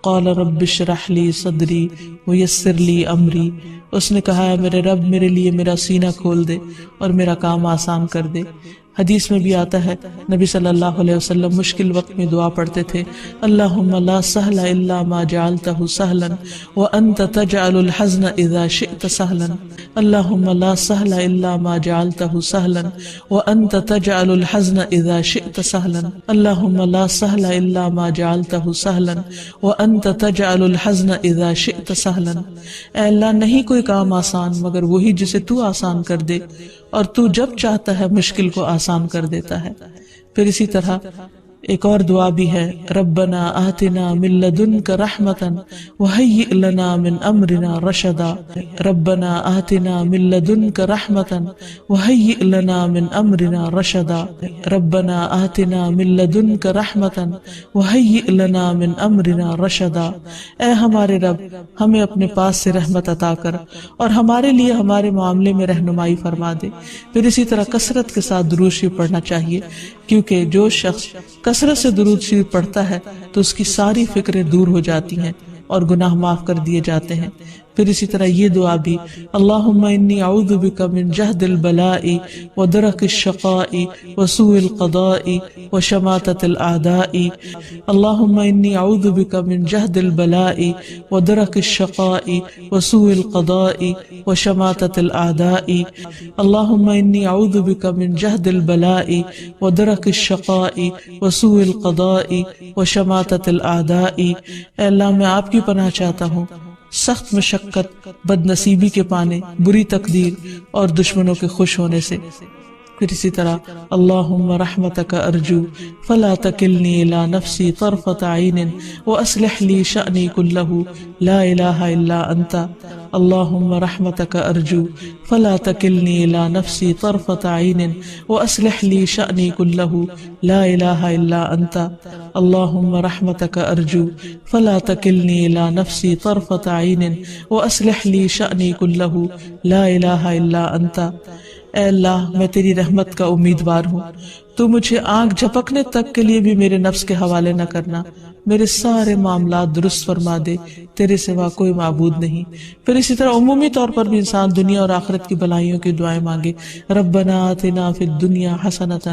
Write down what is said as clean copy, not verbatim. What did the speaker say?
قال رب اشرح لی صدری ویسر لی امری، اس نے کہا ہے میرے رب میرے لیے میرا سینہ کھول دے اور میرا کام آسان کر دے۔ حدیث میں بھی آتا ہے نبی صلی اللہ علیہ وسلم مشکل وقت میں دعا پڑھتے تھے، اللہم لا سہل الا ما جعلتہ سہلا وانت تجعل الحزن اذا شئت سہلا، اللہم لا سہل الا ما جعلتہ سہلا وانت تجعل الحزن اذا شئت سہلا، اللہم لا سہل الا ما جعلتہ سہلا وانت تجعل الحزن اذا شئت سہلا۔ اے اللہ نہیں کوئی کام آسان مگر وہی جسے تو آسان کر دے، اور تو جب چاہتا ہے مشکل کو آسان کر دیتا ہے۔ پھر اسی طرح ایک اور دعا بھی ہے، ربنا آتنا من لدنک رحمتا وہیئ لنا من امرنا رشدا، ربنا آتنا من لدنک رحمتا وہیئ لنا من امرنا رشدا، ربنا آتنا من لدنک رحمتا وہیئ لنا من امرنا رشدا۔ اے ہمارے رب ہمیں اپنے پاس سے رحمت عطا کر اور ہمارے لیے ہمارے معاملے میں رہنمائی فرما دے۔ پھر اسی طرح کثرت کے ساتھ درود شریف پڑھنا چاہیے، کیونکہ جو شخص کثرت سے درود شریف پڑھتا ہے تو اس کی ساری فکریں دور ہو جاتی ہیں اور گناہ معاف کر دیے جاتے ہیں۔ پھر اسی طرح یہ دعا بھی، اللہم انی اعوذ بک من جہد البلاء ودرک الشقاء وسوء القضاء وشماتۃ الاعداء، اللہم انی اعوذ بک من جہد البلاء ودرک الشقاء وسوء القضاء وشماتۃ الاعداء، اللہم انی اعوذ بک من جہد البلاء ودرک الشقاء وسوء القضاء وشماتۃ الاعداء۔ اے اللہ میں آپ کی پناہ چاہتا ہوں سخت مشقت، بد نصیبی کے پانے، بری تقدیر اور دشمنوں کے خوش ہونے سے۔ پھر اسی طرح اللہم رحمتک ارجو فلا تکلنی الی نفسی طرفۃ عین واصلح لی شأنی کلہ لا الہ الا انت، اللہم رحمتک ارجو فلا تکلنی الی نفسی طرفۃ عین واصلح لی شأنی کلہ لا الہ الا انت، اللہم رحمتک ارجو فلا تکلنی الی نفسی طرفۃ عین واصلح لی شأنی کلہ لا الہ الا انت۔ اے اللہ میں تیری رحمت کا امیدوار ہوں، تو مجھے آنکھ جھپکنے تک کے لیے بھی میرے نفس کے حوالے نہ کرنا، میرے سارے معاملات درست فرما دے، تیرے سوا کوئی معبود نہیں۔ پھر اسی طرح عمومی طور پر بھی انسان دنیا اور آخرت کی بھلائیوں کی دعائیں مانگے، ربنا آتنا فی الدنیا حسنۃ